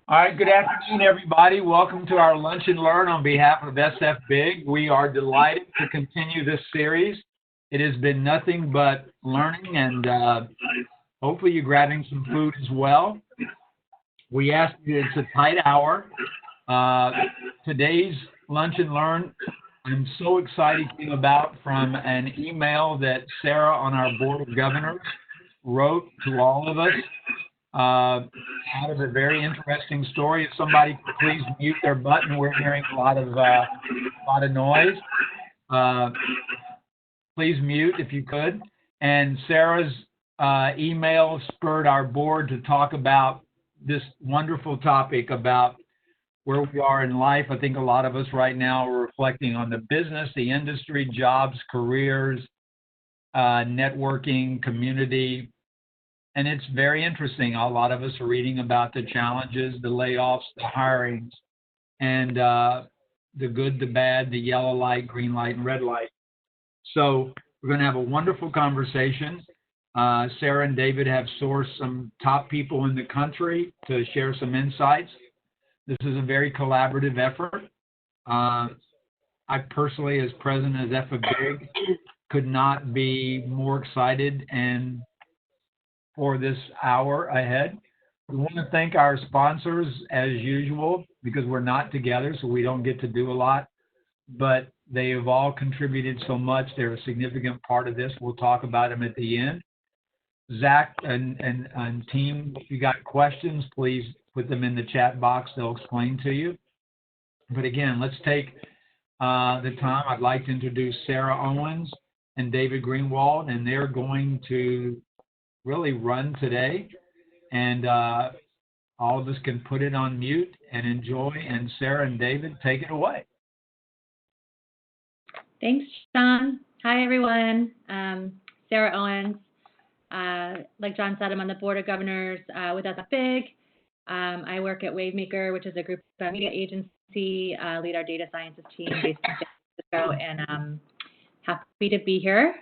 All right, good afternoon, everybody. Welcome to our Lunch and Learn on behalf of SF Big. We are delighted to continue this series. It has been nothing but learning, and hopefully you're grabbing some food as well. We asked you, it's a tight hour. Today's Lunch and Learn, I'm so excited came about from an email that Sara on our Board of Governors wrote to all of us. Out of a very interesting story. If somebody could please mute their button, we're hearing a lot of noise. Please mute if you could. And Sara's email spurred our board to talk about this wonderful topic about where we are in life. I think a lot of us right now are reflecting on the business, the industry, jobs, careers, networking, community. And it's very interesting. A lot of us are reading about the challenges, the layoffs, the hirings, and the good, the bad, the yellow light, green light, and red light. So we're going to have a wonderful conversation. Sara and David have sourced some top people in the country to share some insights. This is a very collaborative effort. I personally, as president of FFBIG, could not be more excited and for this hour ahead. We want to thank our sponsors as usual, because we're not together, so we don't get to do a lot, but they have all contributed so much. They're a significant part of this. We'll talk about them at the end. Zach and team, if you got questions, please put them in the chat box. They'll explain to you. But again, let's take the time. I'd like to introduce Sara Owens and David Greenwald, and they're going to really run today, and all of us can put it on mute and enjoy. And Sara and David, take it away. Thanks, John. Hi, everyone. Sara Owens. Like John said, I'm on the Board of Governors with SF Big. I work at Wavemaker, which is a group media agency, lead our data sciences team based in San Francisco, and I'm happy to be here.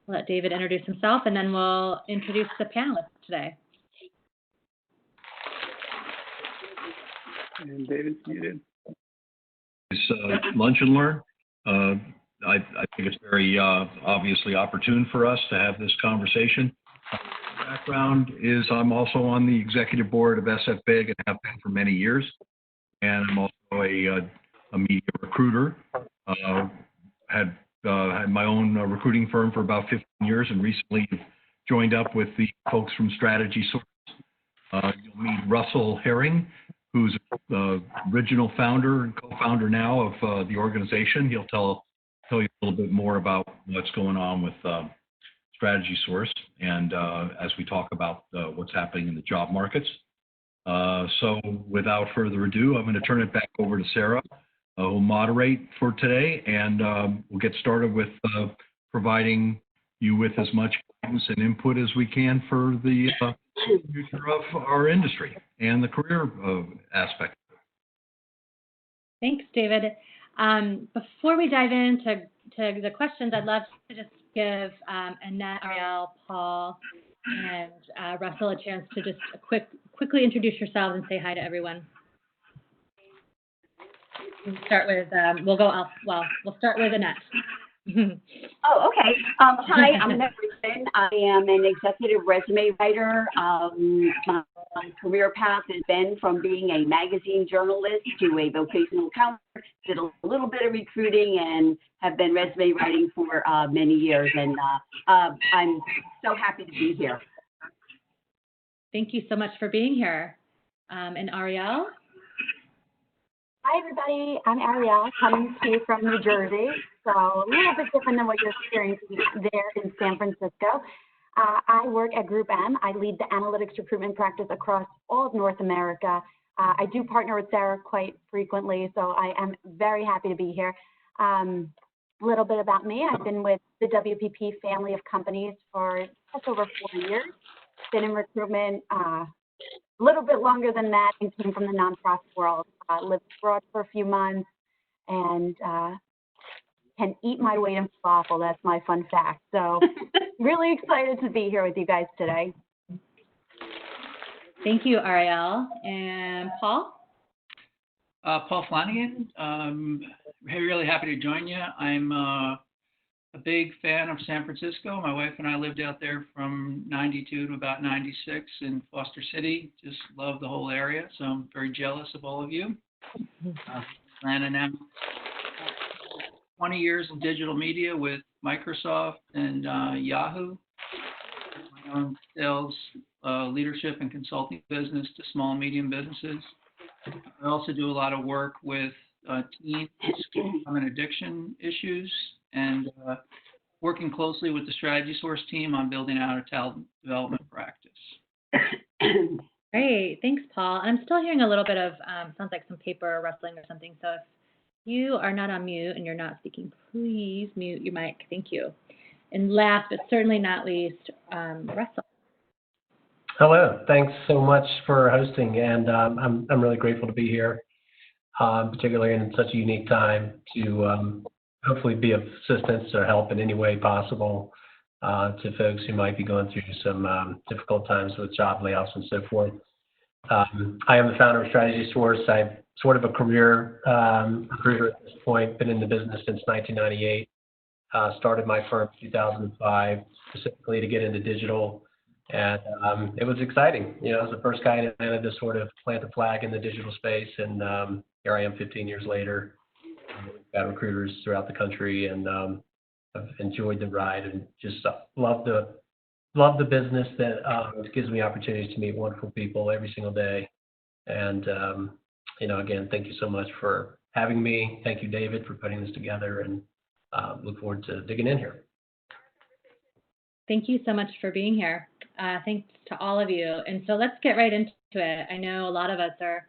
I'll let David introduce himself, and then we'll introduce the panelists today. And David's muted. It's Lunch and Learn. I think it's very obviously opportune for us to have this conversation. My background is I'm also on the executive board of SF Big and have been for many years. And I'm also a media recruiter. Had my own recruiting firm for about 15 years and recently joined up with the folks from Strategize. You'll meet Russell Herring, who's the original founder and co-founder now of the organization. He'll tell you a little bit more about what's going on with Strategize and as we talk about what's happening in the job markets. So without further ado, I'm going to turn it back over to Sara, who'll moderate for today, and we'll get started with providing you with as much guidance and input as we can for the future of our industry and the career aspect. Thanks, David. Before we dive into the questions, I'd love to just give Annette, Arielle, Paul, and Russell a chance to just quickly introduce yourselves and say hi to everyone. We'll start with we'll start with Annette. Oh, okay. Hi, I'm Annette Richmond. I am an executive resume writer. My career path has been from being a magazine journalist to a vocational counselor, did a little bit of recruiting, and have been resume writing for many years. And I'm so happy to be here. Thank you so much for being here. And Arielle? Hi, everybody. I'm Arielle, coming to you from New Jersey, so a little bit different than what you're experiencing there in San Francisco. I work at GroupM. I lead the analytics recruitment practice across all of North America. I do partner with Sara quite frequently, so I am very happy to be here. A little bit about me. I've been with the WPP family of companies for just over 4 years. Been in recruitment a little bit longer than that and came from the nonprofit world. Lived abroad for a few months and can eat my weight in falafel. That's my fun fact. So really excited to be here with you guys today. Thank you, Arielle. And Paul? Paul Flannigan. Really happy to join you. I'm a big fan of San Francisco. My wife and I lived out there from 92 to about 96 in Foster City. Just love the whole area, so I'm very jealous of all of you. Atlanta now. 20 years in digital media with Microsoft and Yahoo. My own sales, leadership, and consulting business to small and medium businesses. I also do a lot of work with teens on addiction issues and working closely with the Strategy Source team on building out a talent development practice. Great. Thanks, Paul. I'm still hearing a little bit of, sounds like some paper rustling or something. So if you are not on mute and you're not speaking, please mute your mic. Thank you. And last but certainly not least, Russell. Hello. Thanks so much for hosting, and I'm really grateful to be here, particularly in such a unique time to hopefully be of assistance or help in any way possible to folks who might be going through some difficult times with job layoffs and so forth. I am the founder of Strategy Source. I'm sort of a career recruiter at this point, been in the business since 1998. Started my firm in 2005 specifically to get into digital. And it was exciting. You know, I was the first guy in Atlanta to sort of plant the flag in the digital space. And here I am 15 years later. We've got recruiters throughout the country, and I've enjoyed the ride and just love the business that gives me opportunities to meet wonderful people every single day. And, you know, again, thank you so much for having me. Thank you, David, for putting this together, and look forward to digging in here. Thank you so much for being here. Thanks to all of you. And so let's get right into it. I know a lot of us are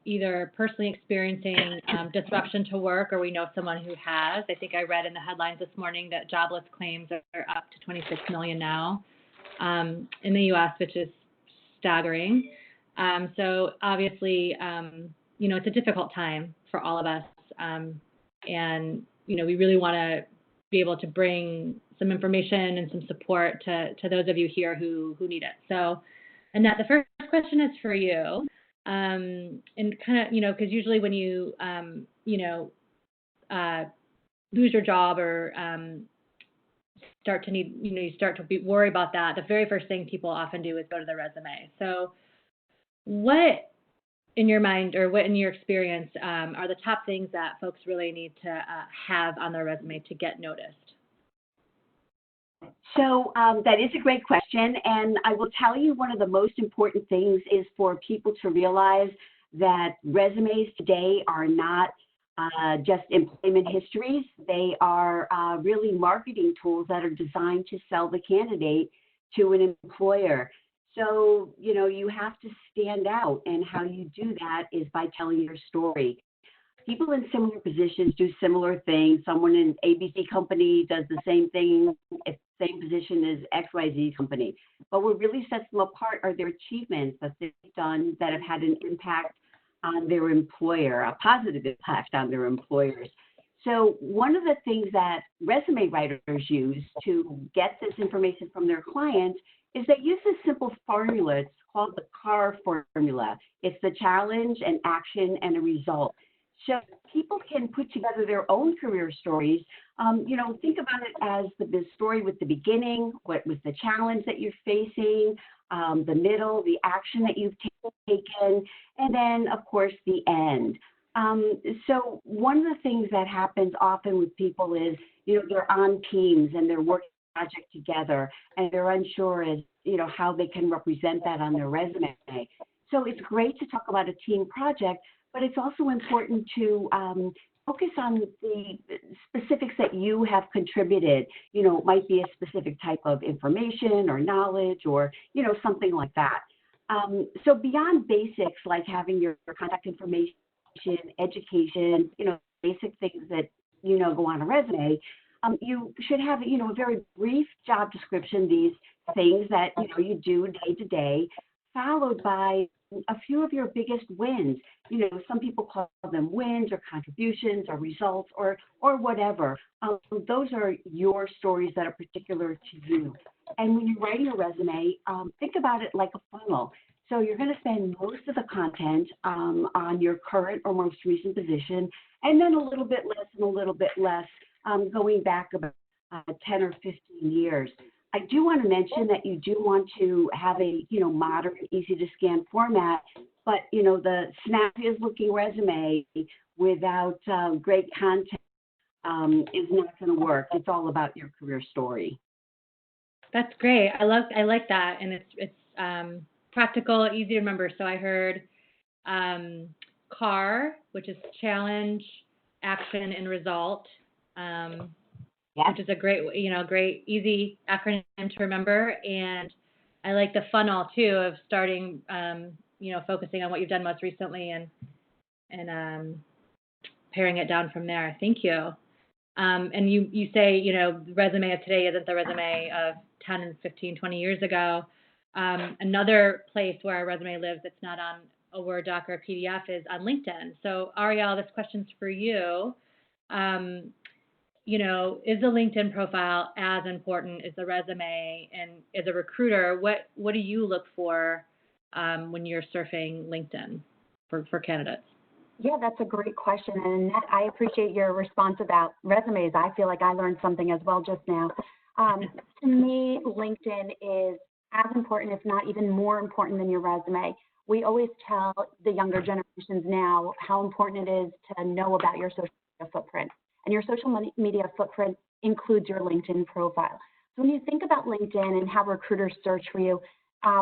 either personally experiencing disruption to work, or we know someone who has. I think I read in the headlines this morning that jobless claims are up to 26 million now in the U.S., which is staggering. So obviously, you know, it's a difficult time for all of us. And, you know, we really want to be able to bring some information and some support to those of you here who need it. So, Annette, the first question is for you. And kind of, you know, because usually when you, you know, lose your job or start to need, you know, you start to worry about that, the very first thing people often do is go to their resume. So what, in your mind, or what in your experience, are the top things that folks really need to have on their resume to get noticed? So that is a great question, and I will tell you one of the most important things is for people to realize that resumes today are not just employment histories. They are really marketing tools that are designed to sell the candidate to an employer. So, you know, you have to stand out, and how you do that is by telling your story. People in similar positions do similar things. Someone in ABC company does the same thing, same position as XYZ company. But what really sets them apart are their achievements that they've done that have had an impact on their employer, a positive impact on their employers. So one of the things that resume writers use to get this information from their clients is they use this simple formula. It's called the CAR formula. It's the challenge, an action, and a result. So people can put together their own career stories. You know, think about it as the story with the beginning, what was the challenge that you're facing, the middle, the action that you've taken, and then, of course, the end. So one of the things that happens often with people is, you know, they're on teams and they're working on a project together, and they're unsure as, you know, how they can represent that on their resume. So it's great to talk about a team project, but it's also important to focus on the specifics that you have contributed. You know, it might be a specific type of information or knowledge, or, you know, something like that. So beyond basics like having your contact information, education, you know, basic things that, you know, go on a resume, you should have, you know, a very brief job description, these things that, you know, you do day to day, followed by a few of your biggest wins. You know, some people call them wins or contributions or results or whatever. Those are your stories that are particular to you. And when you're writing a resume, think about it like a funnel. So you're going to spend most of the content on your current or most recent position, and then a little bit less and a little bit less going back about 10 or 15 years. I do want to mention that you do want to have a, modern, easy to scan format, but, the snappiest looking resume without great content is not going to work. It's all about your career story. That's great. I like that, and it's practical, easy to remember. So I heard CAR, which is challenge, action, and result, which is a great, great, easy acronym to remember. And I like the funnel too of starting, focusing on what you've done most recently and paring it down from there. Thank you. And you say, the resume of today isn't the resume of 10 and 15, 20 years ago. Another place where our resume lives that's not on a Word doc or a PDF is on LinkedIn. So Arielle, this question's for you. Is the LinkedIn profile as important as the resume? And as a recruiter, what do you look for when you're surfing LinkedIn for candidates? Yeah, that's a great question. And Annette, I appreciate your response about resumes. I feel like I learned something as well just now. To me, LinkedIn is as important, if not even more important than your resume. We always tell the younger generations now how important it is to know about your social media footprint. And your social media footprint includes your LinkedIn profile. So when you think about LinkedIn and how recruiters search for you,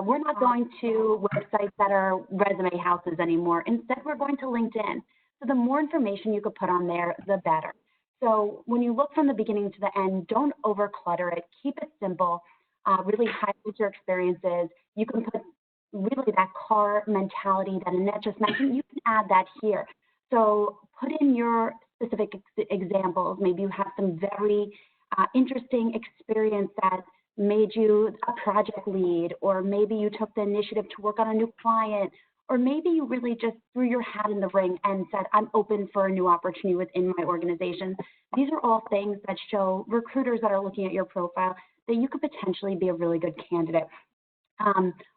we're not going to websites that are resume houses anymore. Instead, we're going to LinkedIn. So the more information you could put on there, the better. So when you look from the beginning to the end, don't overclutter it. Keep it simple. Really highlight your experiences. You can put really that CAR mentality that Annette just mentioned. You can add that here. So put in your specific examples. Maybe you have some very interesting experience that made you a project lead, or maybe you took the initiative to work on a new client, or maybe you really just threw your hat in the ring and said, I'm open for a new opportunity within my organization. These are all things that show recruiters that are looking at your profile that you could potentially be a really good candidate.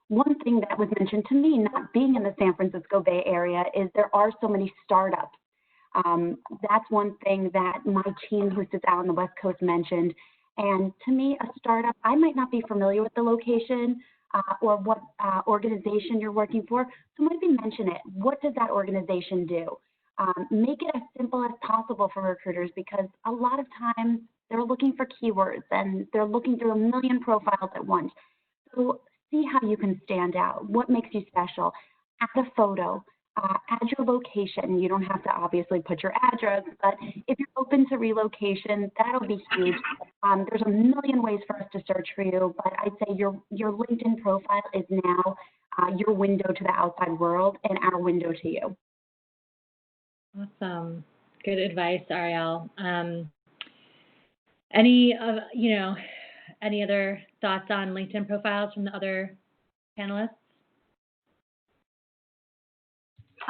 One thing that was mentioned to me, not being in the San Francisco Bay Area, is there are so many startups. That's one thing that my team who sits out on the West Coast mentioned. And to me, a startup, I might not be familiar with the location or what organization you're working for, so maybe mention it. What does that organization do? Make it as simple as possible for recruiters, because a lot of times they're looking for keywords and they're looking through a million profiles at once. So see how you can stand out. What makes you special? Add a photo. Add your location. You don't have to obviously put your address, but if you're open to relocation, that'll be huge. There's a million ways for us to search for you, but I'd say your LinkedIn profile is now your window to the outside world and our window to you. Awesome. Good advice, Arielle. Any other thoughts on LinkedIn profiles from the other panelists?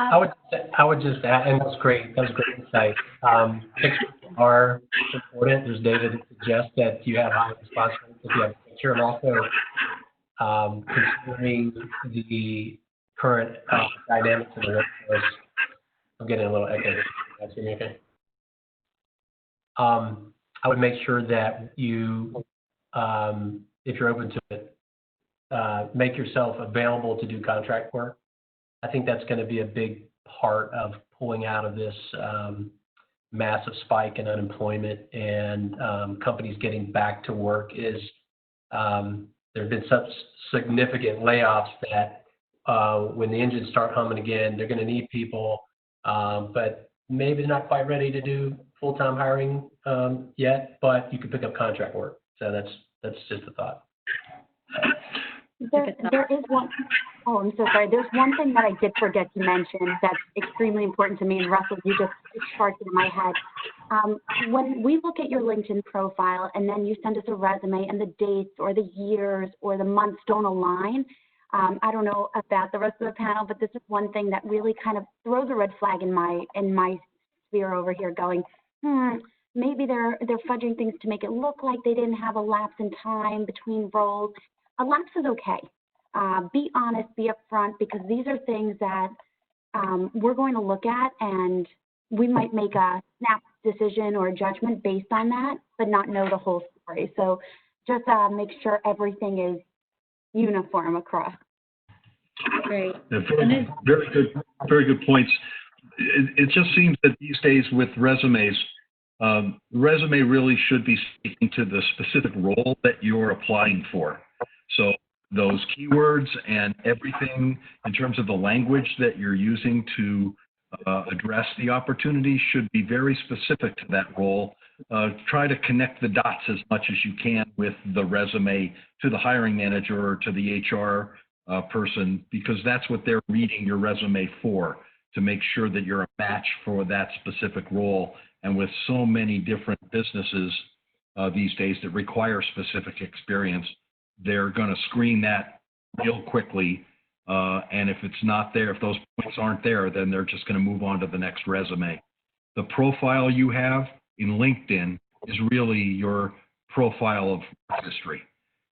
I would just add, and that was great. That was a great insight. Pictures are important. There's data that suggests that you have high response rates if you have a picture, and also considering the current dynamics in the workforce. I'm getting a little echo. That's me, okay. I would make sure that you, if you're open to it, make yourself available to do contract work. I think that's going to be a big part of pulling out of this massive spike in unemployment and companies getting back to work is there have been such significant layoffs that when the engines start humming again, they're going to need people, but maybe they're not quite ready to do full-time hiring yet, but you can pick up contract work. So that's just a thought. There is one. Oh, I'm so sorry. There's one thing that I did forget to mention that's extremely important to me, and Russell, you just sparked it in my head. When we look at your LinkedIn profile and then you send us a resume and the dates or the years or the months don't align, I don't know about the rest of the panel, but this is one thing that really kind of throws a red flag in my sphere over here, going, maybe they're fudging things to make it look like they didn't have a lapse in time between roles. A lapse is okay. be honest, be upfront, because these are things that we're going to look at, and we might make a snap decision or a judgment based on that, but not know the whole story. So just make sure everything is uniform across. Great. Yeah, very good points. It just seems that these days with resumes, the resume really should be speaking to the specific role that you're applying for. So those keywords and everything in terms of the language that you're using to address the opportunity should be very specific to that role. Try to connect the dots as much as you can with the resume to the hiring manager or to the HR person, because that's what they're reading your resume for, to make sure that you're a match for that specific role. And with so many different businesses these days that require specific experience, they're going to screen that real quickly. And if it's not there, if those points aren't there, then they're just going to move on to the next resume. The profile you have in LinkedIn is really your profile of history.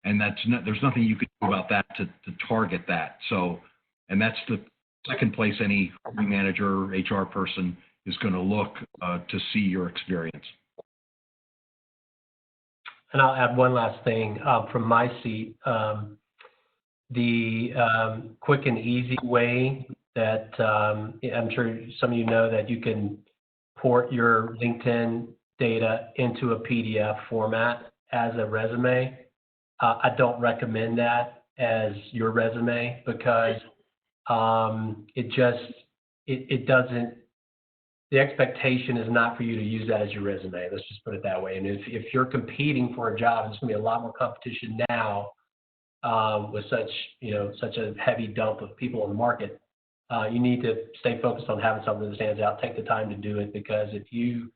And there's nothing you can do about that to target that. So, and that's the second place any hiring manager or HR person is going to look to see your experience. And I'll add one last thing from my seat. The quick and easy way that I'm sure some of you know that you can port your LinkedIn data into a PDF format as a resume. I don't recommend that as your resume because it doesn't, the expectation is not for you to use that as your resume. Let's just put it that way. And if you're competing for a job, there's going to be a lot more competition now with such a heavy dump of people in the market. You need to stay focused on having something that stands out. Take the time to do it, because if you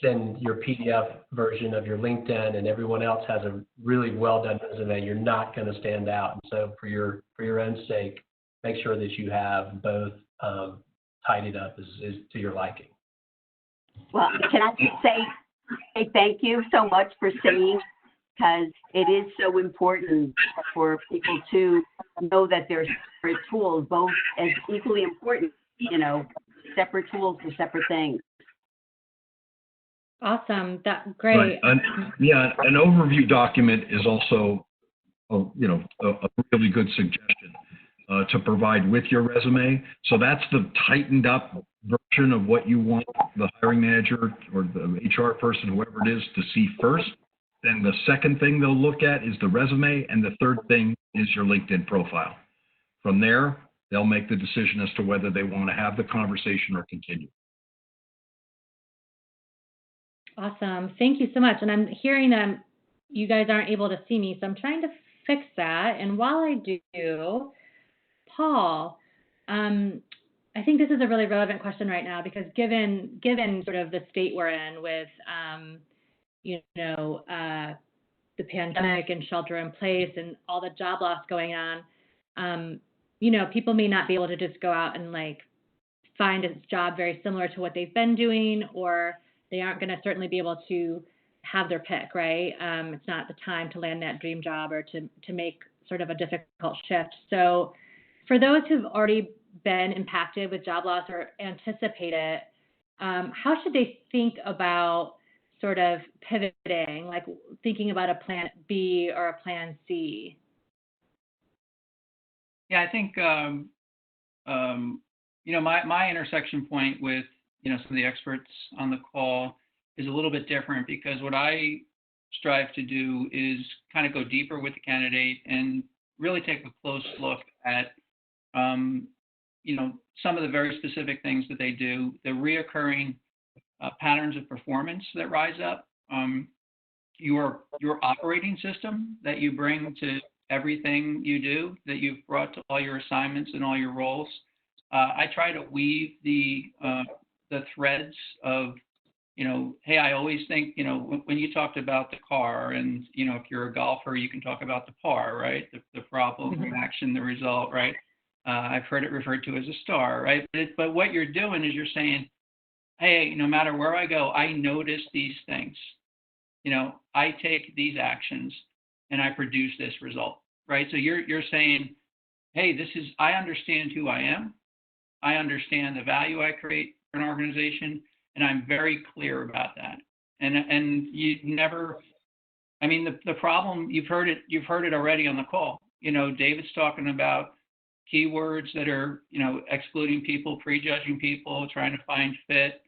send your PDF version of your LinkedIn and everyone else has a really well done resume, you're not going to stand out. And so for your own sake, make sure that you have both tidied up as to your liking. Well, can I just say thank you so much for saying, because it is so important for people to know that there's separate tools, both as equally important, separate tools for separate things. Awesome. That's great. Right. An overview document is also, a really good suggestion to provide with your resume. So that's the tightened up version of what you want the hiring manager or the HR person, whoever it is, to see first. Then the second thing they'll look at is the resume, and the third thing is your LinkedIn profile. From there, they'll make the decision as to whether they want to have the conversation or continue. Awesome. Thank you so much. And I'm hearing that you guys aren't able to see me, so I'm trying to fix that. And while I do, Paul, I think this is a really relevant question right now, because given sort of the state we're in with, the pandemic and shelter in place and all the job loss going on, people may not be able to just go out and find a job very similar to what they've been doing, or they aren't going to certainly be able to have their pick, right? It's not the time to land that dream job or to make sort of a difficult shift. So for those who've already been impacted with job loss or anticipate it, how should they think about sort of pivoting, thinking about a plan B or a plan C? Yeah, I think, my intersection point with, some of the experts on the call is a little bit different, because what I strive to do is kind of go deeper with the candidate and really take a close look at, some of the very specific things that they do, the reoccurring patterns of performance that rise up, your operating system that you bring to everything you do, that you've brought to all your assignments and all your roles. I try to weave the threads of, hey, I always think, when you talked about the car, and, if you're a golfer, you can talk about the par, right? The problem, the action, the result, right? I've heard it referred to as a star, right? But what you're doing is you're saying, hey, no matter where I go, I notice these things. I take these actions and I produce this result, right? So you're saying hey, I understand who I am. I understand the value I create for an organization, and I'm very clear about that. And you never, I mean, the problem, you've heard it already on the call. David's talking about keywords that are, excluding people, prejudging people, trying to find fit,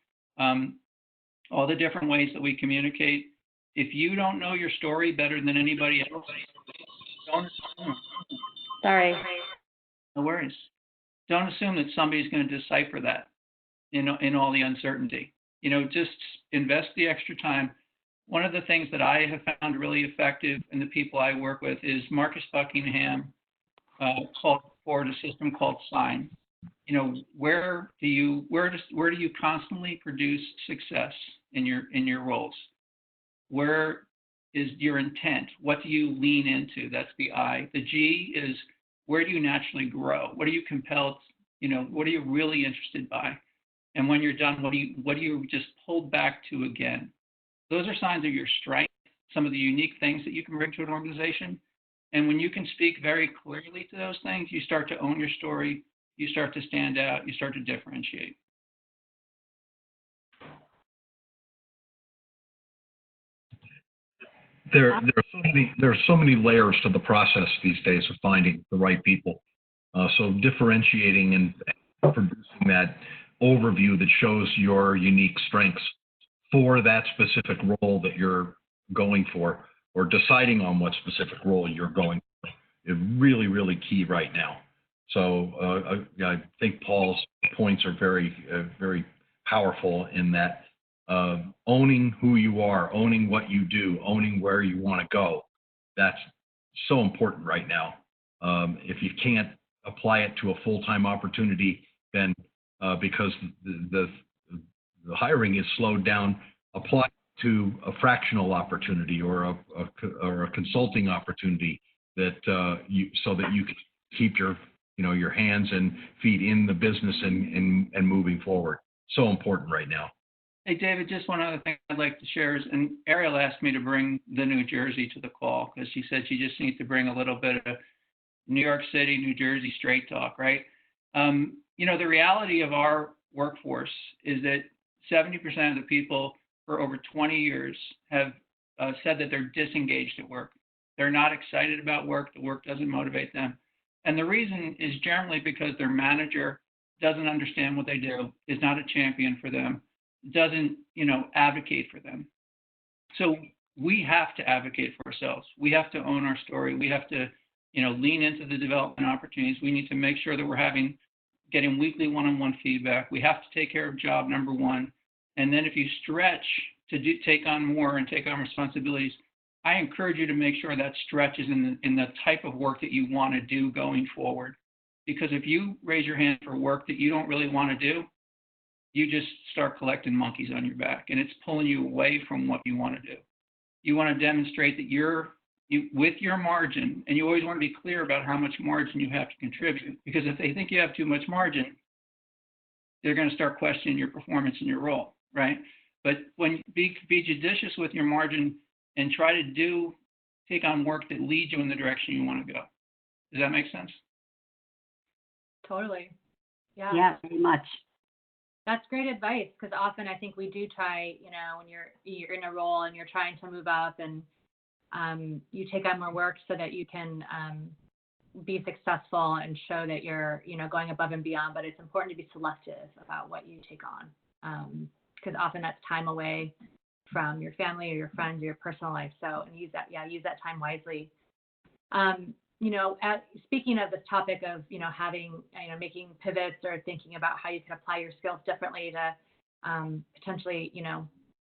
all the different ways that we communicate. If you don't know your story better than anybody else, don't assume. Sorry. No worries. Don't assume that somebody's going to decipher that in all the uncertainty. Just invest the extra time. One of the things that I have found really effective in the people I work with is Marcus Buckingham called forward a system called SIGN. Where do you constantly produce success in your roles? Where is your intent? What do you lean into? That's the I. The G is, where do you naturally grow? What are you compelled? What are you really interested by? And when you're done, what do you just pulled back to again? Those are signs of your strength, some of the unique things that you can bring to an organization. And when you can speak very clearly to those things, you start to own your story, you start to stand out, you start to differentiate. There are so many layers to the process these days of finding the right people. So differentiating and producing that overview that shows your unique strengths for that specific role that you're going for, or deciding on what specific role you're going for, is really, really key right now. So I think Paul's points are very, very powerful in that owning who you are, owning what you do, owning where you want to go. That's so important right now. If you can't apply it to a full-time opportunity, then because the hiring is slowed down, apply it to a fractional opportunity or a consulting opportunity that so that you can keep your hands and feet in the business and moving forward. So important right now. Hey, David, just one other thing I'd like to share is, and Arielle asked me to bring the New Jersey to the call because she said she just needs to bring a little bit of New York City, New Jersey straight talk, right? The reality of our workforce is that 70% of the people for over 20 years have said that they're disengaged at work. They're not excited about work. The work doesn't motivate them. And the reason is generally because their manager doesn't understand what they do, is not a champion for them, doesn't, advocate for them. So we have to advocate for ourselves. We have to own our story. We have to, lean into the development opportunities. We need to make sure that we're getting weekly one-on-one feedback. We have to take care of job number one. And then if you stretch to take on more and take on responsibilities, I encourage you to make sure that stretch is in the type of work that you want to do going forward. Because if you raise your hand for work that you don't really want to do, you just start collecting monkeys on your back, and it's pulling you away from what you want to do. You want to demonstrate that you with your margin, and you always want to be clear about how much margin you have to contribute, because if they think you have too much margin, they're going to start questioning your performance in your role, right? But when be judicious with your margin and try to take on work that leads you in the direction you want to go. Does that make sense? Totally. Yeah. Yeah, very much. That's great advice, because often I think we do try, when you're in a role and you're trying to move up and you take on more work so that you can be successful and show that you're, going above and beyond. But it's important to be selective about what you take on, because often that's time away from your family or your friends or your personal life. So use that time wisely. Speaking of this topic of, having, making pivots or thinking about how you can apply your skills differently to potentially,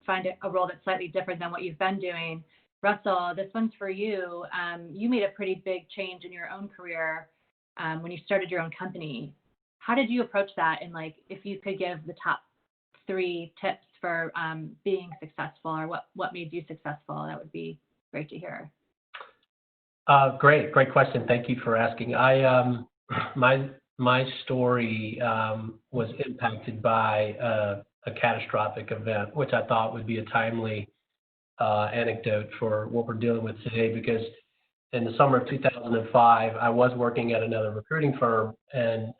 find a role that's slightly different than what you've been doing. Russell, this one's for you. You made a pretty big change in your own career when you started your own company. How did you approach that? And if you could give the top 3 tips for being successful, or what made you successful, that would be great to hear. Great question. Thank you for asking. My story was impacted by a catastrophic event, which I thought would be a timely anecdote for what we're dealing with today, because in the summer of 2005, I was working at another recruiting firm, and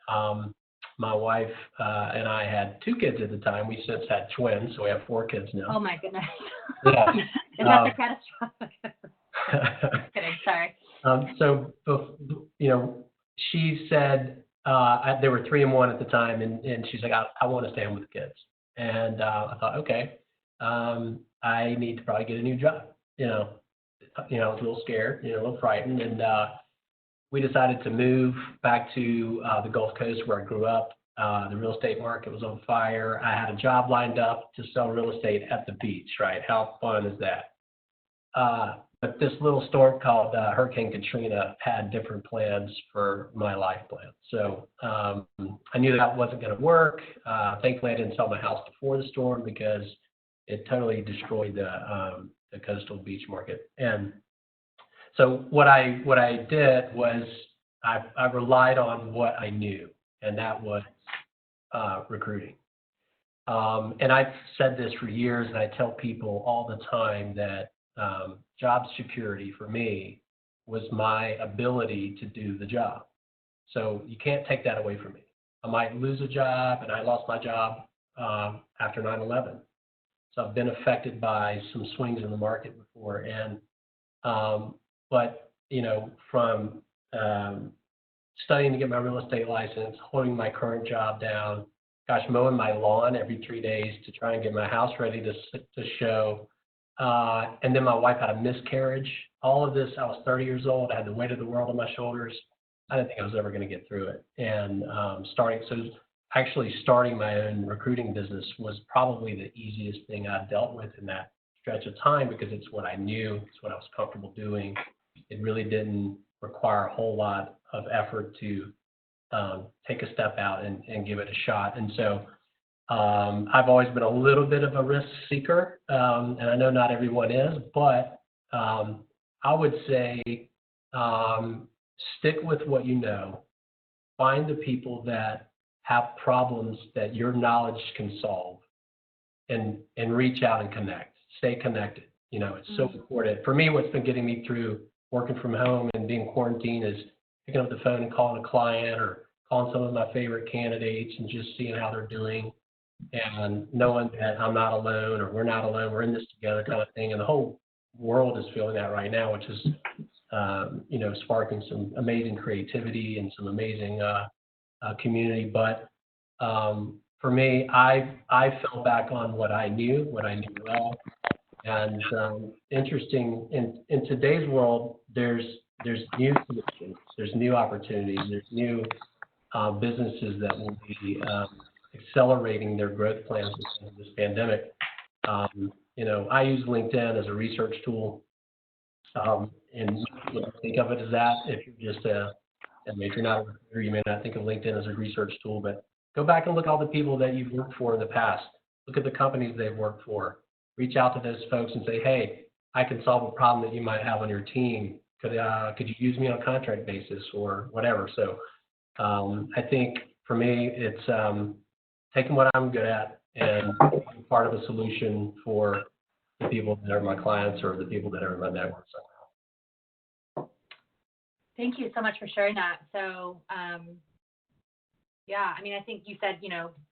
my wife and I had 2 kids at the time. We since had twins, so we have 4 kids now. Oh my goodness. Yeah. Is that the catastrophic? Kidding, sorry. So, you know, she said, there were 3 and 1 at the time, and she's like, I want to stay home with the kids. And I thought, okay, I need to probably get a new job. You know, I was a little scared, a little frightened, and we decided to move back to the Gulf Coast where I grew up. The real estate market was on fire. I had a job lined up to sell real estate at the beach, right? How fun is that? But this little storm called Hurricane Katrina had different plans for my life plan. So I knew that wasn't going to work. Thankfully, I didn't sell my house before the storm because it totally destroyed the coastal beach market. And so what I did was I relied on what I knew, and that was recruiting. And I've said this for years, and I tell people all the time that job security for me was my ability to do the job. So you can't take that away from me. I might lose a job, and I lost my job after 9/11. So I've been affected by some swings in the market before. And but from studying to get my real estate license, holding my current job down, mowing my lawn every 3 days to try and get my house ready to show. And then my wife had a miscarriage. All of this, I was 30 years old. I had the weight of the world on my shoulders. I didn't think I was ever going to get through it. And starting my own recruiting business was probably the easiest thing I dealt with in that stretch of time because it's what I knew, it's what I was comfortable doing. It really didn't require a whole lot of effort to take a step out and give it a shot. And so I've always been a little bit of a risk seeker, and I know not everyone is, but I would say stick with what you know. Find the people that have problems that your knowledge can solve, and reach out and connect. Stay connected. It's so important. For me, what's been getting me through working from home and being quarantined is picking up the phone and calling a client or calling some of my favorite candidates and just seeing how they're doing and knowing that I'm not alone or we're not alone, we're in this together kind of thing. And the whole world is feeling that right now, which is, sparking some amazing creativity and some amazing community. But for me, I fell back on what I knew well. And interesting, in today's world, there's new solutions, there's new opportunities, there's new businesses that will be accelerating their growth plans because of this pandemic. I use LinkedIn as a research tool, and you think of it as that. If you're just if you're not a recruiter, you may not think of LinkedIn as a research tool, but go back and look at all the people that you've worked for in the past. Look at the companies they've worked for. Reach out to those folks and say, hey, I can solve a problem that you might have on your team. Could you use me on a contract basis or whatever? So I think for me, it's taking what I'm good at and being part of a solution for the people that are my clients or the people that are in my network somehow. Thank you so much for sharing that. So, I think you said,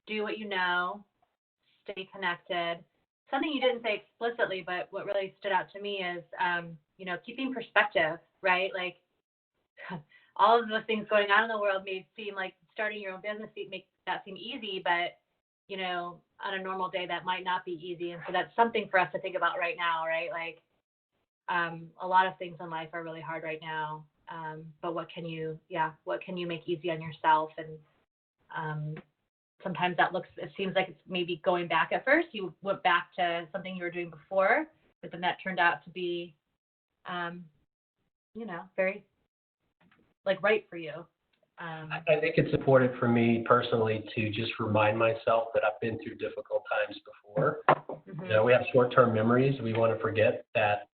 do what you know, stay connected. Something you didn't say explicitly, but what really stood out to me is, keeping perspective, right? Like all of the things going on in the world may seem like starting your own business make that seem easy, but, on a normal day that might not be easy. And so that's something for us to think about right now, right? Like a lot of things in life are really hard right now. But what can you make easy on yourself? And sometimes it seems like it's maybe going back at first. You went back to something you were doing before, but then that turned out to be, very right for you. I think it's important for me personally to just remind myself that I've been through difficult times before. Mm-hmm. We have short-term memories. We want to forget that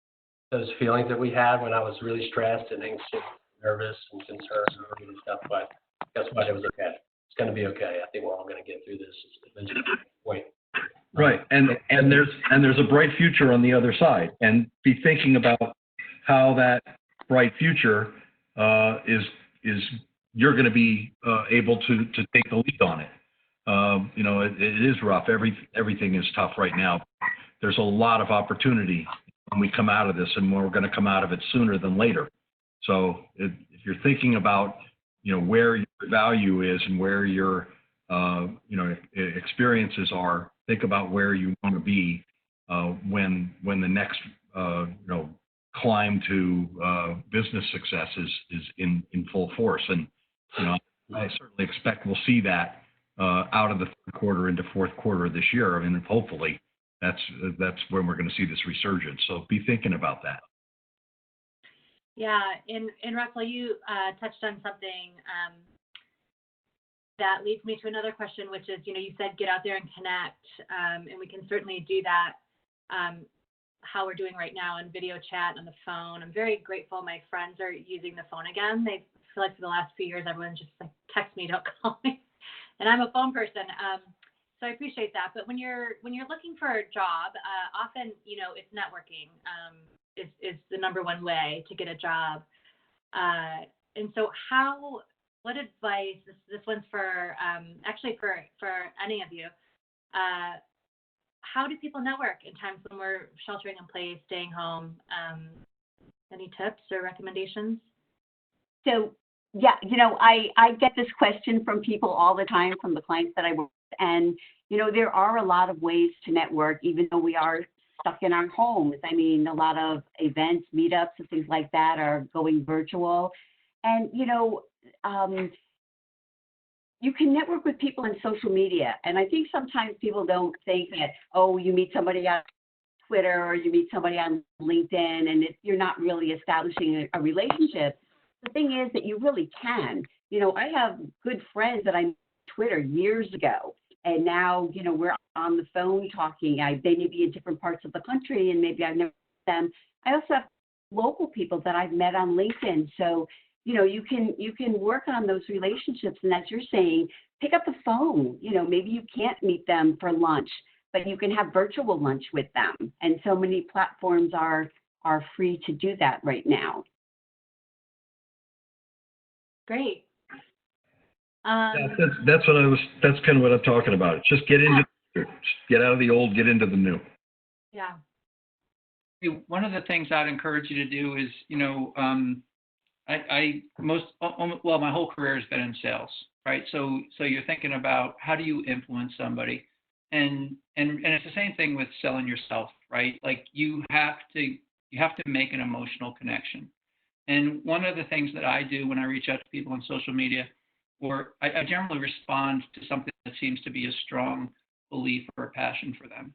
those feelings that we had when I was really stressed and anxious, nervous and concerned and stuff. But guess what? It was okay. It's going to be okay. I think we're all going to get through this eventually. Wait. Right, and there's a bright future on the other side, and be thinking about how that bright future is you're going to be able to take the lead on it. You know, it is rough. Everything is tough right now. There's a lot of opportunity when we come out of this, and we're going to come out of it sooner than later. So if you're thinking about, you know, where your value is and where your, you know, experiences are, think about where you want to be when the next, you know, climb to business success is in full force. And, you know, I certainly expect we'll see that out of the third quarter into fourth quarter of this year. I mean, hopefully that's when we're going to see this resurgence. So be thinking about that. Yeah, and Russell, you touched on something that leads me to another question, which is, you know, you said get out there and connect, and we can certainly do that. How we're doing right now on video chat on the phone. I'm very grateful my friends are using the phone again. They feel like for the last few years, everyone's just like, text me, don't call me. And I'm a phone person. So I appreciate that. But when you're looking for a job, often, you know, it's networking is the number one way to get a job. And so what advice, this one's for, actually for any of you, how do people network in times when we're sheltering in place, staying home? Any tips or recommendations? So, yeah, you know, I get this question from people all the time, from the clients that I work with. And, you know, there are a lot of ways to network, even though we are stuck in our homes. I mean, a lot of events, meetups, and things like that are going virtual. And, you know, you can network with people on social media. And I think sometimes people don't think that, oh, you meet somebody on Twitter or you meet somebody on LinkedIn and you're not really establishing a relationship. The thing is that you really can. You know, I have good friends that I met on Twitter years ago. And now, you know, we're on the phone talking. They may be in different parts of the country and maybe I've never met them. I also have local people that I've met on LinkedIn. So, you know, you can work on those relationships. And as you're saying, pick up the phone. You know, maybe you can't meet them for lunch, but you can have virtual lunch with them. And so many platforms are free to do that right now. Great. That's kind of what I'm talking about. Just get out of the old, get into the new. Yeah. One of the things I'd encourage you to do is, you know, my whole career has been in sales, right? So you're thinking about how do you influence somebody, and it's the same thing with selling yourself, right? Like you have to make an emotional connection. And one of the things that I do when I reach out to people on social media, or I generally respond to something that seems to be a strong belief or a passion for them,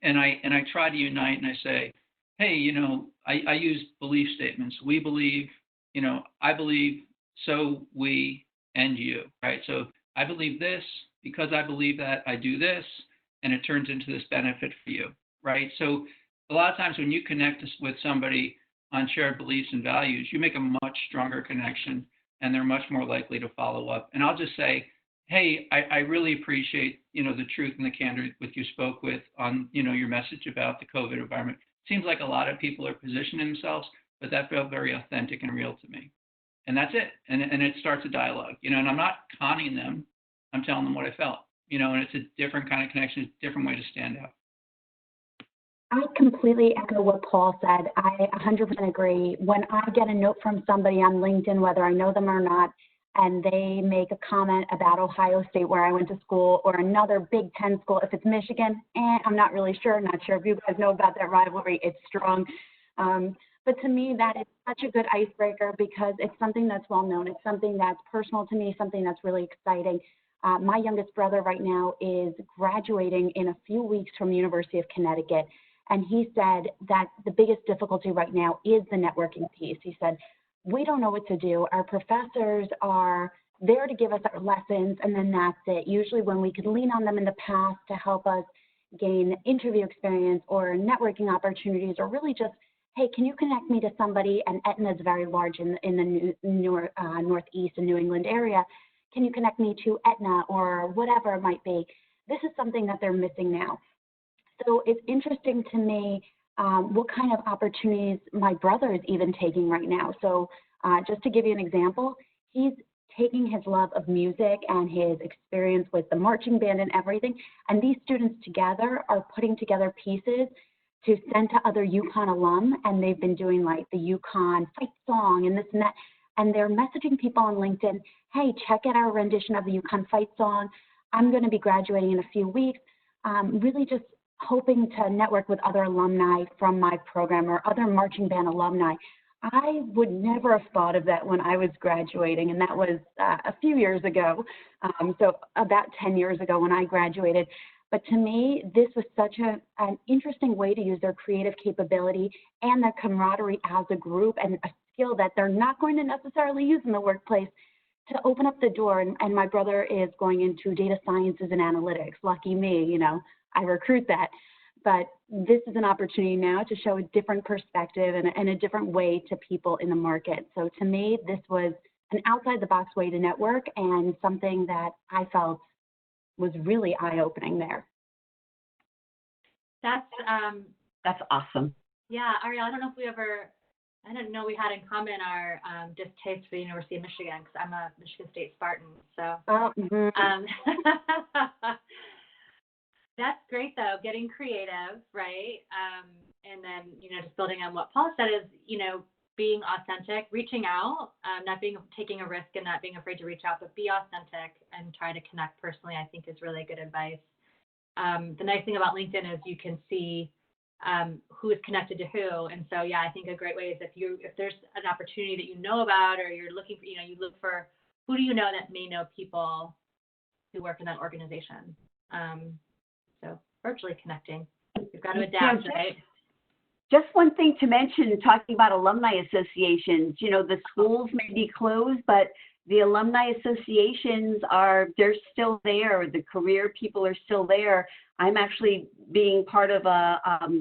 and I try to unite and I say, hey, you know, I use belief statements. We believe. You know, I believe, so we, and you, right? So I believe this, because I believe that, I do this, and it turns into this benefit for you, right? So a lot of times when you connect with somebody on shared beliefs and values, you make a much stronger connection, and they're much more likely to follow up. And I'll just say, hey, I really appreciate, you know, the truth and the candor with you spoke with on, you know, your message about the COVID environment. Seems like a lot of people are positioning themselves, but that felt very authentic and real to me. And that's it. And it starts a dialogue, you know, and I'm not conning them. I'm telling them what I felt, you know, and it's a different kind of connection, it's a different way to stand out. I completely echo what Paul said. I 100% agree. When I get a note from somebody on LinkedIn, whether I know them or not, and they make a comment about Ohio State, where I went to school, or another Big Ten school, if it's Michigan, I'm not really sure. Not sure if you guys know about that rivalry. It's strong. But to me, that is such a good icebreaker because it's something that's well known. It's something that's personal to me, something that's really exciting. My youngest brother right now is graduating in a few weeks from University of Connecticut. And he said that the biggest difficulty right now is the networking piece. He said, we don't know what to do. Our professors are there to give us our lessons, and then that's it. Usually when we could lean on them in the past to help us gain interview experience or networking opportunities, or really just, hey, can you connect me to somebody? And Aetna is very large in the Northeast and New England area. Can you connect me to Aetna or whatever it might be? This is something that they're missing now. So it's interesting to me what kind of opportunities my brother is even taking right now. So just to give you an example, he's taking his love of music and his experience with the marching band and everything, and these students together are putting together pieces to send to other UConn alum, and they've been doing like the UConn fight song and this and that, and they're messaging people on LinkedIn, hey, check out our rendition of the UConn fight song. I'm going to be graduating in a few weeks. Really just hoping to network with other alumni from my program or other marching band alumni. I would never have thought of that when I was graduating, and that was a few years ago, so about 10 years ago when I graduated. But to me, this was such an interesting way to use their creative capability and their camaraderie as a group, and a skill that they're not going to necessarily use in the workplace, to open up the door. And my brother is going into data sciences and analytics. Lucky me, you know, I recruit that. But this is an opportunity now to show a different perspective and a different way to people in the market. So to me, this was an outside the box way to network, and something that I felt was really eye-opening there. That's awesome. Yeah, Arielle, I don't know if I didn't know we had in common our distaste for the University of Michigan, because I'm a Michigan State Spartan. So that's great, though, getting creative, right? And then, you know, just building on what Paul said is, you know, being authentic, reaching out, taking a risk and not being afraid to reach out, but be authentic and try to connect personally, I think is really good advice. The nice thing about LinkedIn is you can see who is connected to who. And so, yeah, I think a great way is if there's an opportunity that you know about, or you're looking for, you know, you look for who do you know that may know people who work in that organization. So virtually connecting. You've got to adapt, right? Just one thing to mention, talking about alumni associations, you know, the schools may be closed, but the alumni associations they're still there. The career people are still there. I'm actually being part of a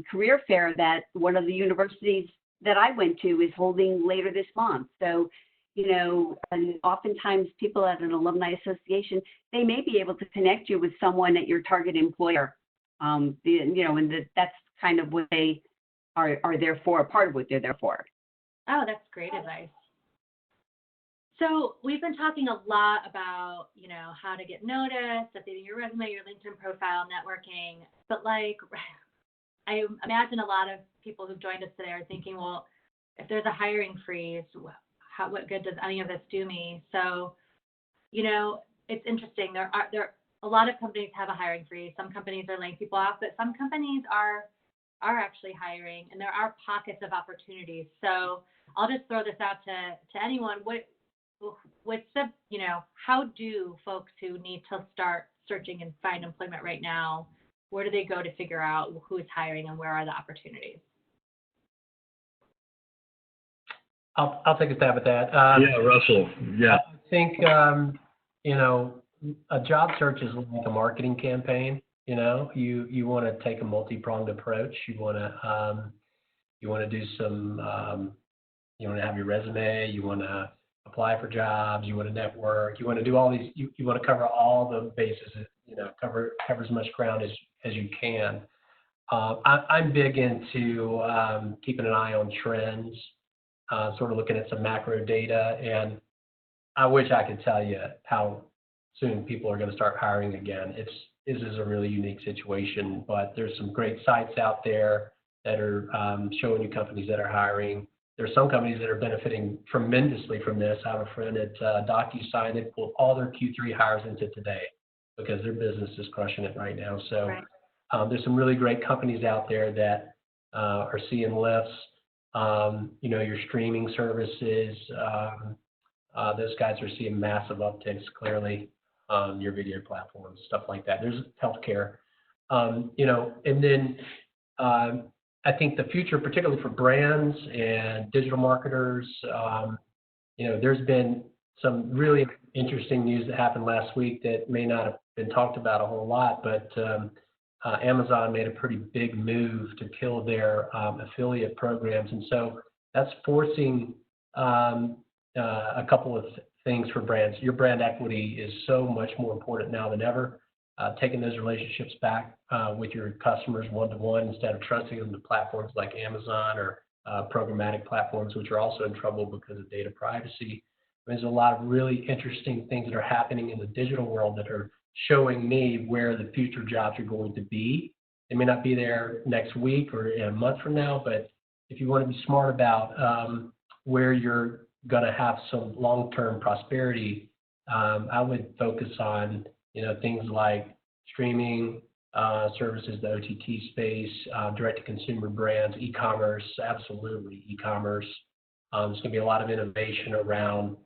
career fair that one of the universities that I went to is holding later this month. So, you know, and oftentimes people at an alumni association, they may be able to connect you with someone at your target employer. That's kind of what they are there for, a part of what they're there for. Oh, that's great advice. So we've been talking a lot about, you know, how to get noticed, updating your resume, your LinkedIn profile, networking. But like, I imagine a lot of people who've joined us today are thinking, well, if there's a hiring freeze, what good does any of this do me? So, you know, it's interesting. There are a lot of companies have a hiring freeze. Some companies are laying people off, but some companies are actually hiring, and there are pockets of opportunities. So I'll just throw this out to anyone. What's the, you know, how do folks who need to start searching and find employment right now, where do they go to figure out who is hiring and where are the opportunities? I'll take a stab at that. Yeah, Russell. Yeah. I think, you know, a job search is like a marketing campaign. You know, you want to take a multi-pronged approach. You want to do some, you want to have your resume. You want to apply for jobs. You want to network. You want to do all these. You want to cover all the bases. You know, cover as much ground as you can. I'm big into keeping an eye on trends, sort of looking at some macro data, and I wish I could tell you how soon people are going to start hiring again. This is a really unique situation, but there's some great sites out there that are showing you companies that are hiring. There's some companies that are benefiting tremendously from this. I have a friend at DocuSign that pulled all their Q3 hires into today because their business is crushing it right now. So there's some really great companies out there that are seeing lifts. You know, your streaming services, those guys are seeing massive upticks clearly. Your video platforms, stuff like that. There's healthcare, you know, and then I think the future, particularly for brands and digital marketers, you know, there's been some really interesting news that happened last week that may not have been talked about a whole lot, but Amazon made a pretty big move to kill their affiliate programs. And so that's forcing a couple of things for brands. Your brand equity is so much more important now than ever. taking those relationships back with your customers one-to-one instead of trusting them to platforms like Amazon or programmatic platforms, which are also in trouble because of data privacy. There's a lot of really interesting things that are happening in the digital world that are showing me where the future jobs are going to be. They may not be there next week or in a month from now, but if you want to be smart about where you're going to have some long-term prosperity, I would focus on things like streaming services, the OTT space, direct-to-consumer brands, e-commerce, absolutely e-commerce. There's going to be a lot of innovation around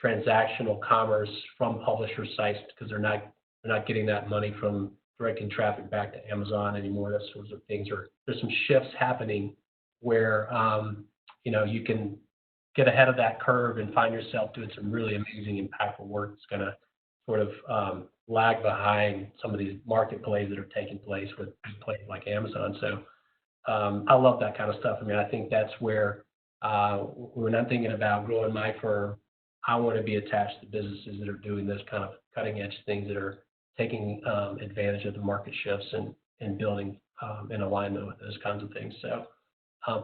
transactional commerce from publisher sites because they're not getting that money from directing traffic back to Amazon anymore. Those sorts of things there's some shifts happening where you can get ahead of that curve and find yourself doing some really amazing, impactful work that's going to sort of lag behind some of these market plays that are taking place with plays like Amazon. So I love that kind of stuff. I mean, I think that's where when I'm thinking about growing my firm, I want to be attached to businesses that are doing this kind of cutting edge things that are taking advantage of the market shifts and building in alignment with those kinds of things. So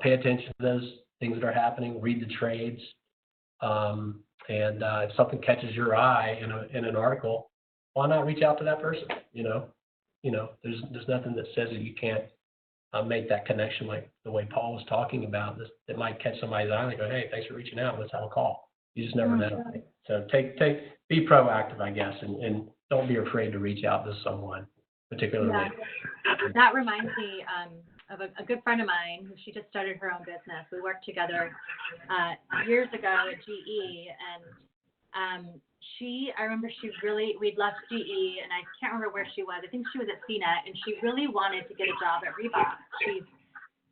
pay attention to those things that are happening, read the trades, and if something catches your eye in an article, why not reach out to that person? There's nothing that says that you can't make that connection like the way Paul was talking about. That might catch somebody's eye and go, hey, thanks for reaching out. Let's have a call. You just never know. So be proactive, I guess, and don't be afraid to reach out to someone, particularly. Yeah. That reminds me of a good friend of mine who she just started her own business. We worked together years ago at GE, and I remember we'd left GE, and I can't remember where she was. I think she was at CNET, and she really wanted to get a job at Reebok. She's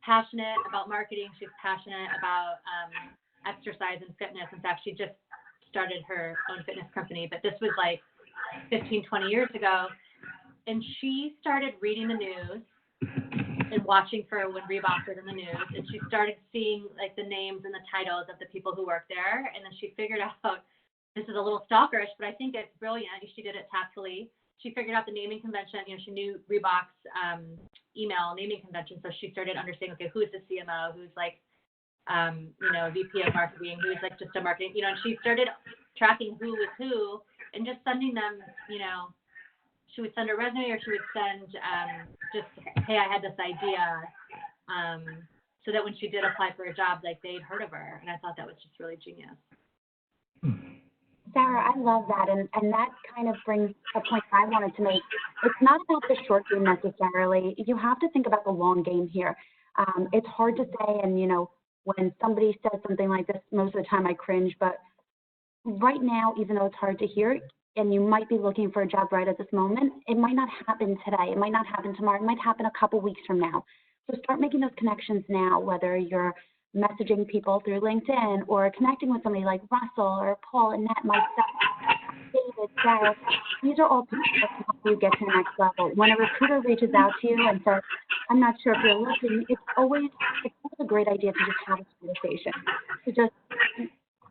passionate about marketing. She's passionate about exercise and fitness. In fact, she just started her own fitness company, but this was like 15, 20 years ago. And she started reading the news and watching for when Reebok was in the news, and she started seeing like the names and the titles of the people who worked there, and then she figured out, this is a little stalkerish, but I think it's brilliant. She did it tactfully. She figured out the naming convention. She knew Reebok's email naming convention, so she started understanding, okay, who's the CMO, who's like, VP of marketing, who's like just a marketing, and she started tracking who was who and just sending them, she would send a resume or she would send just, hey, I had this idea, so that when she did apply for a job, like they'd heard of her. And I thought that was just really genius. Sara, I love that. And that kind of brings a point I wanted to make. It's not about the short game necessarily. You have to think about the long game here. It's hard to say, and, when somebody says something like this, most of the time I cringe, but right now, even though it's hard to hear, and you might be looking for a job right at this moment, it might not happen today. It might not happen tomorrow. It might happen a couple weeks from now. So start making those connections now, whether you're messaging people through LinkedIn or connecting with somebody like Russell or Paul, Annette, myself, David, Sara. These are all people that can help you get to the next level. When a recruiter reaches out to you and says, I'm not sure if you're looking, it's always a great idea to just have a conversation, to just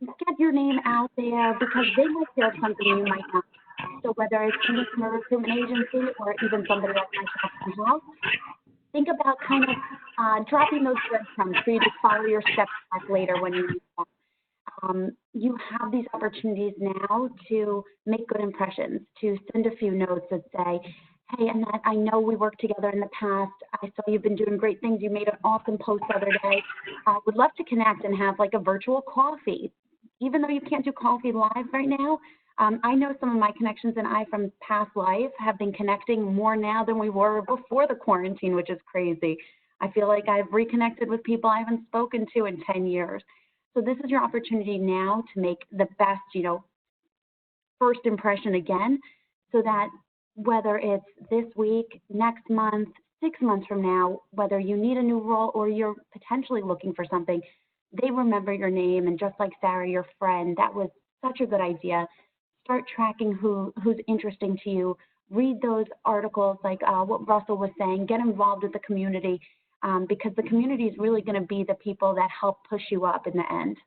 get your name out there because they might hear of something you might not. So whether it's coming from a recruitment agency or even somebody like myself from house, think about kind of dropping those breadcrumbs for you to follow your steps back later when you need them. You have these opportunities now to make good impressions, to send a few notes that say, hey, Annette, I know we worked together in the past. I saw you've been doing great things. You made an awesome post the other day. Would love to connect and have like a virtual coffee. Even though you can't do coffee live right now, I know some of my connections and I from past life have been connecting more now than we were before the quarantine, which is crazy. I feel like I've reconnected with people I haven't spoken to in 10 years. So this is your opportunity now to make the best, first impression again, so that whether it's this week, next month, 6 months from now, whether you need a new role or you're potentially looking for something, they remember your name. And just like Sara, your friend, that was such a good idea. Start tracking who's interesting to you. Read those articles like what Russell was saying. Get involved with the community because the community is really going to be the people that help push you up in the end.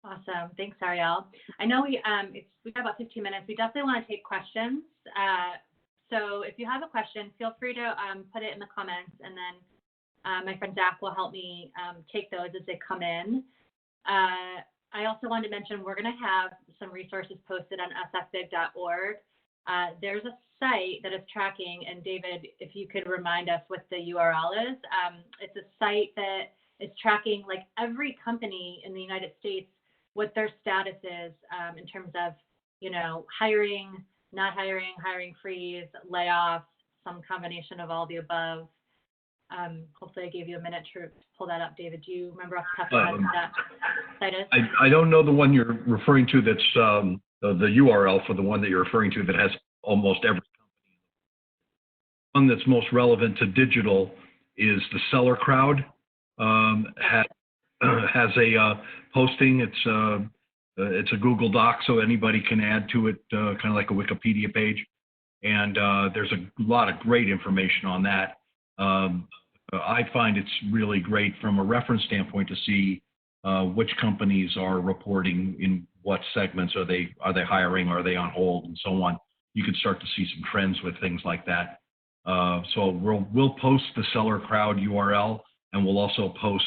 Awesome. Thanks, Arielle. I know we've got about 15 minutes. We definitely want to take questions. So if you have a question, feel free to put it in the comments, and then my friend Zach will help me take those as they come in. I also wanted to mention we're going to have some resources posted on sfbig.org. There's a site that is tracking, and David, if you could remind us what the URL is. It's a site that is tracking like every company in the United States, what their status is in terms of, you know, hiring, not hiring, hiring freeze, layoffs, some combination of all the above. Hopefully I gave you a minute to pull that up. David, do you remember off the top of your head what that site is? I don't know the one you're referring to that's the URL for the one that you're referring to that has almost every company. One that's most relevant to digital is the Seller Crowd. Has a posting. It's a Google Doc, so anybody can add to it, kind of like a Wikipedia page. And there's a lot of great information on that. I find it's really great from a reference standpoint to see which companies are reporting in what segments. Are they hiring? Are they on hold? And so on. You can start to see some trends with things like that. So we'll post the Seller Crowd URL, and we'll also post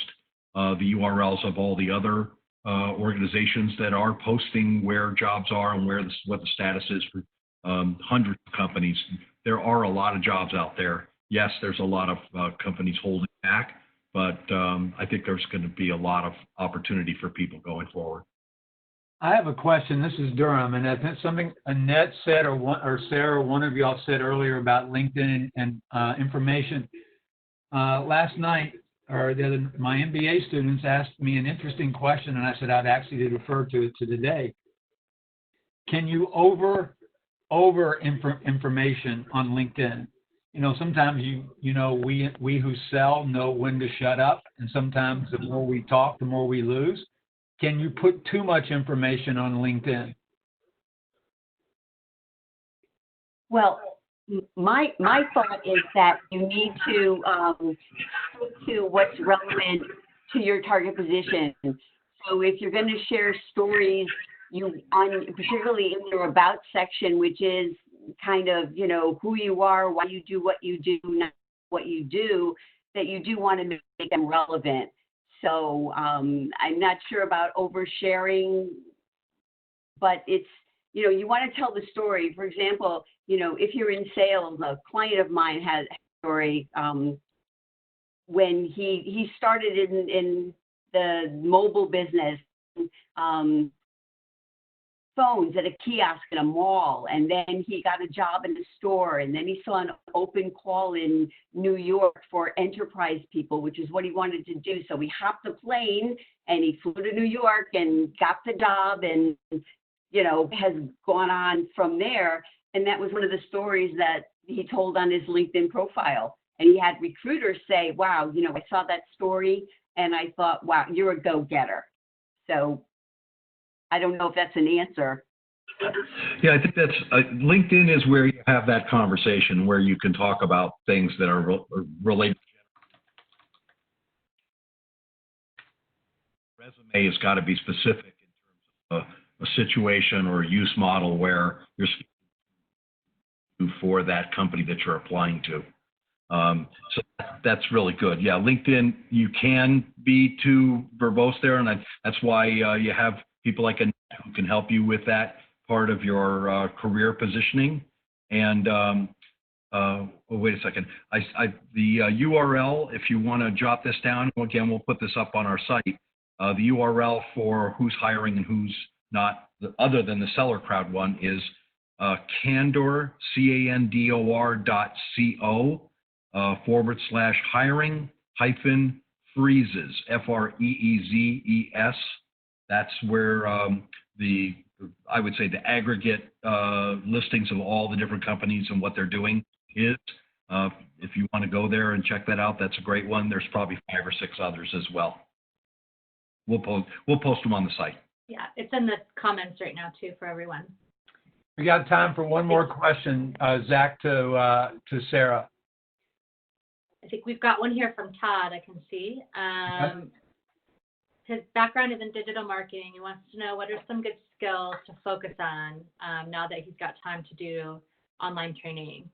the URLs of all the other organizations that are posting where jobs are and what the status is for hundreds of companies. There are a lot of jobs out there. Yes, there's a lot of companies holding back, but I think there's going to be a lot of opportunity for people going forward. I have a question. This is Durham, and I think something Annette said or Sara, one of y'all said earlier about LinkedIn and information. Last night, my MBA students asked me an interesting question, and I said I'd actually refer to it to today. Can you over information on LinkedIn? You know, sometimes you know we who sell know when to shut up, and sometimes the more we talk, the more we lose. Can you put too much information on LinkedIn? Well, my thought is that you need to stick to what's relevant to your target position. So if you're going to share stories, particularly in your about section, which is kind of, you know, who you are, why you do what you do, not what you do, that you do want to make them relevant. So I'm not sure about oversharing, but it's, you know, you want to tell the story. For example, you know, if you're in sales, a client of mine has a story when he started in the mobile business, phones at a kiosk in a mall, and then he got a job in a store, and then he saw an open call in New York for enterprise people, which is what he wanted to do. So he hopped a plane and he flew to New York and got the job, and, you know, has gone on from there. And that was one of the stories that he told on his LinkedIn profile. And he had recruiters say, wow, you know, I saw that story and I thought, wow, you're a go-getter. So I don't know if that's an answer. Yeah, I think that's LinkedIn is where you have that conversation where you can talk about things that are related. Resume has got to be specific in terms of a situation or a use model where you're for that company that you're applying to. So that's really good. Yeah, LinkedIn, you can be too verbose there, and that's why you have people like Annette who can help you with that part of your career positioning. And wait a second. The URL, if you want to jot this down, again, we'll put this up on our site. The URL for who's hiring and who's not, other than the Seller Crowd one, is Candor, CANDOR.co /hiring-freezes, FREEZES. That's where I would say the aggregate listings of all the different companies and what they're doing is. If you want to go there and check that out, that's a great one. There's probably 5 or 6 others as well. We'll post them on the site. Yeah, it's in the comments right now too for everyone. We got time for one more question, Zach, to Sara. I think we've got one here from Todd, I can see. his background is in digital marketing. He wants to know what are some good skills to focus on now that he's got time to do online training.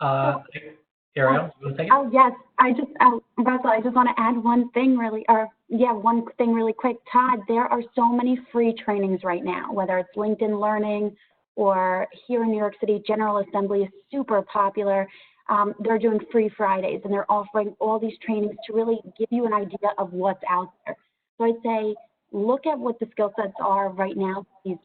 Arielle, you want to take it? Oh, yes. Russell, I just want to add one thing really quick. Todd, there are so many free trainings right now, whether it's LinkedIn Learning or here in New York City, General Assembly is super popular. They're doing free Fridays, and they're offering all these trainings to really give you an idea of what's out there. So I'd say look at what the skill sets are right now, these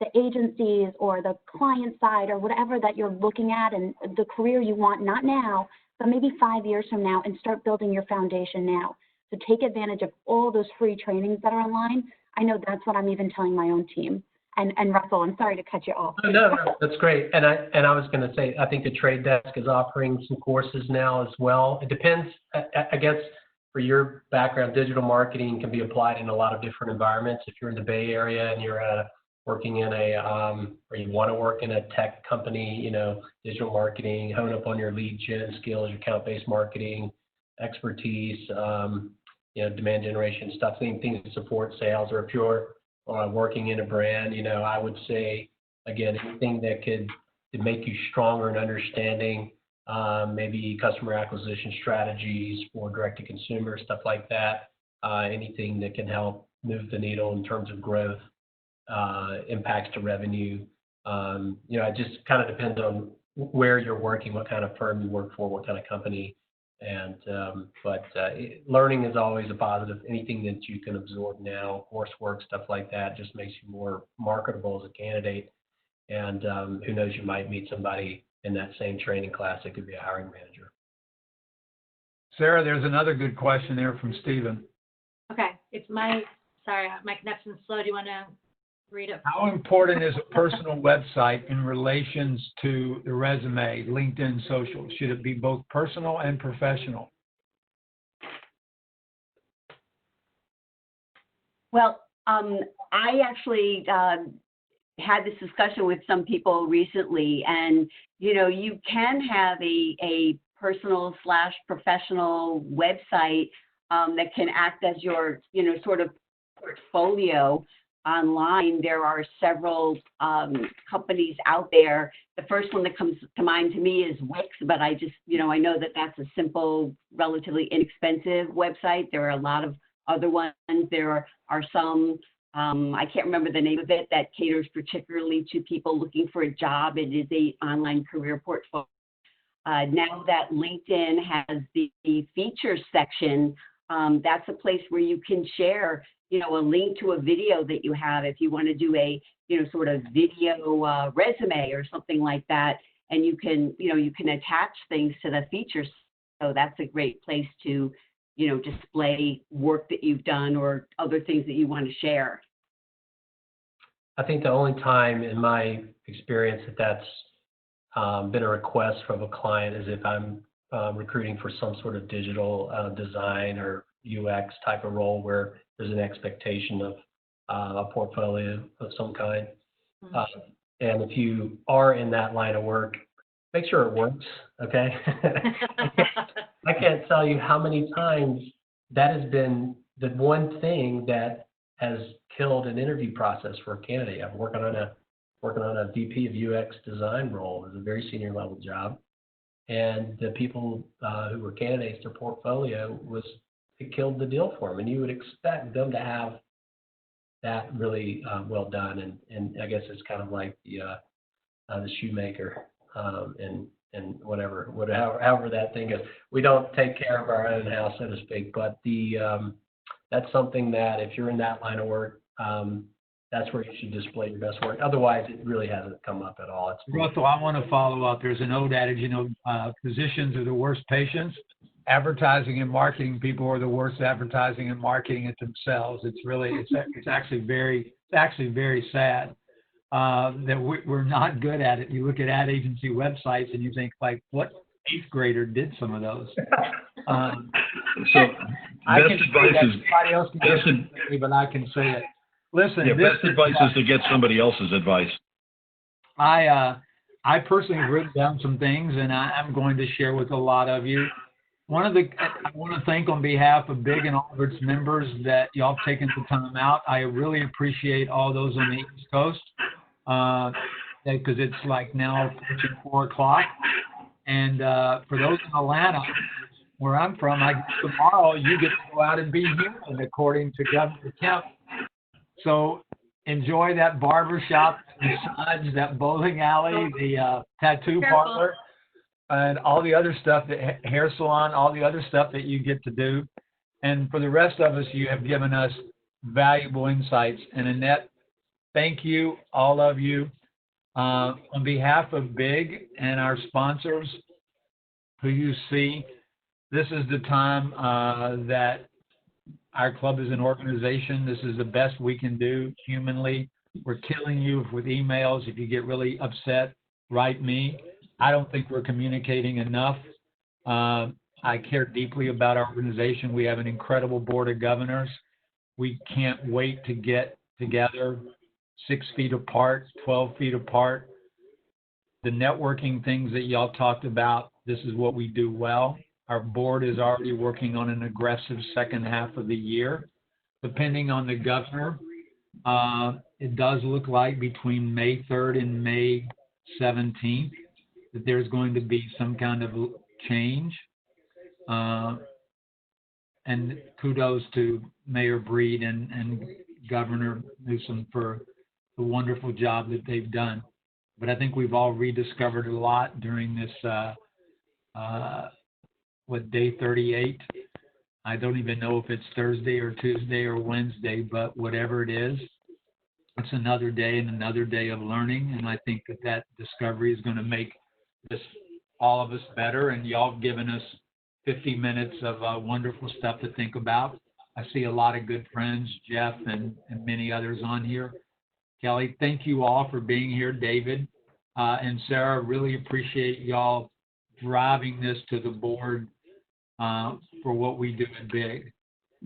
the agencies or the client side or whatever that you're looking at and the career you want, not now, but maybe 5 years from now, and start building your foundation now. So take advantage of all those free trainings that are online. I know that's what I'm even telling my own team. And Russell, I'm sorry to cut you off. No, that's great. And I was going to say, I think the Trade Desk is offering some courses now as well. It depends, I guess, for your background, digital marketing can be applied in a lot of different environments. If you're in the Bay Area and you're working in or you want to work in a tech company, digital marketing, hone up on your lead gen skills, your account-based marketing expertise, demand generation stuff, things to support sales. Or if you're working in a brand, I would say, again, anything that could make you stronger in understanding maybe customer acquisition strategies for direct-to-consumer, stuff like that, anything that can help move the needle in terms of growth, impacts to revenue. It just kind of depends on where you're working, what kind of firm you work for, what kind of company. But learning is always a positive. Anything that you can absorb now, coursework, stuff like that, just makes you more marketable as a candidate. And who knows, you might meet somebody in that same training class that could be a hiring manager. Sara, there's another good question there from Stephen. Okay, my connection's slow. Do you want to read it? How important is a personal website in relations to the resume, LinkedIn, social? Should it be both personal and professional? Well, I actually had this discussion with some people recently, and you can have a personal / professional website that can act as your sort of portfolio online. There are several companies out there. The first one that comes to mind to me is Wix, but I just I know that that's a simple, relatively inexpensive website. There are a lot of other ones. There are some I can't remember the name of it, that caters particularly to people looking for a job. It is an online career portfolio. Now that LinkedIn has the features section, that's a place where you can share, a link to a video that you have if you want to do a, sort of video resume or something like that. And you can attach things to the features. So that's a great place to, display work that you've done or other things that you want to share. I think the only time in my experience that's been a request from a client is if I'm recruiting for some sort of digital design or UX type of role where there's an expectation of a portfolio of some kind. Mm-hmm. And if you are in that line of work, make sure it works, okay? I can't tell you how many times that has been the one thing that has killed an interview process for a candidate. I'm working on a VP of UX design role. It's a very senior level job. And the people who were candidates, their portfolio it killed the deal for them. And you would expect them to have that really well done. And I guess it's kind of like the shoemaker and however that thing is. We don't take care of our own house, so to speak. But that's something that if you're in that line of work, that's where you should display your best work. Otherwise, it really hasn't come up at all. Russell, I want to follow up. There's an old adage, physicians are the worst patients. Advertising and marketing people are the worst advertising and marketing it themselves. It's actually very sad that we're not good at it. You look at ad agency websites and you think, like, what 8th grader did some of those? So best advice is but I can say it. Listen, best advice is to get somebody else's advice. I personally have written down some things, and I'm going to share with a lot of you. I want to thank on behalf of Big and all of its members that y'all have taken the time out. I really appreciate all those on the East Coast, because it's like now approaching 4 o'clock. And for those in Atlanta, where I'm from, I guess tomorrow you get to go out and be human, according to Governor Kemp. So enjoy that barber shop, massage, that bowling alley, the tattoo parlor, and all the other stuff, the hair salon, all the other stuff that you get to do. And for the rest of us, you have given us valuable insights. And Annette, thank you, all of you. On behalf of Big and our sponsors, who you see, this is the time that our club is an organization. This is the best we can do humanly. We're killing you with emails. If you get really upset, write me. I don't think we're communicating enough. I care deeply about our organization. We have an incredible board of governors. We can't wait to get together 6 feet apart, 12 feet apart. The networking things that y'all talked about, this is what we do well. Our board is already working on an aggressive second half of the year. Depending on the governor, it does look like between May 3rd and May 17th that there's going to be some kind of change. And kudos to Mayor Breed and Governor Newsom for the wonderful job that they've done. But I think we've all rediscovered a lot during this, day 38. I don't even know if it's Thursday or Tuesday or Wednesday, but whatever it is, it's another day and another day of learning. And I think that discovery is going to make all of us better. And y'all have given us 50 minutes of wonderful stuff to think about. I see a lot of good friends, Jeff and many others on here. Kelly, thank you all for being here. David and Sara, really appreciate y'all driving this to the board for what we do in Big.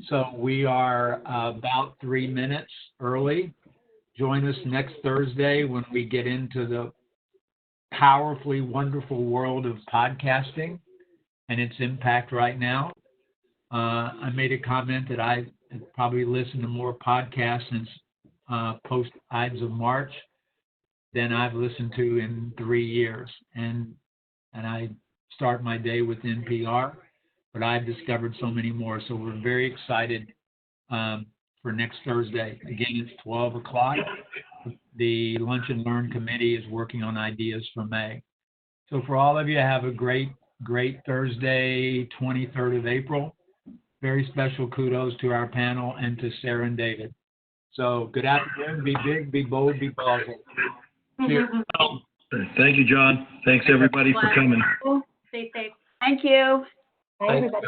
So we are about 3 minutes early. Join us next Thursday when we get into the powerfully wonderful world of podcasting and its impact right now. I made a comment that I probably listened to more podcasts since post Ides of March than I've listened to in 3 years. And I start my day with NPR, but I've discovered so many more. So we're very excited for next Thursday. Again, it's 12 o'clock. The Lunch and Learn Committee is working on ideas for May. So for all of you, have a great Thursday, 23rd of April. Very special kudos to our panel and to Sara and David. So good afternoon. Be big, be bold, be ballsy. Cheers. Thank you, John. Thanks, everybody, for coming. Stay safe. Thank you. Bye, everybody.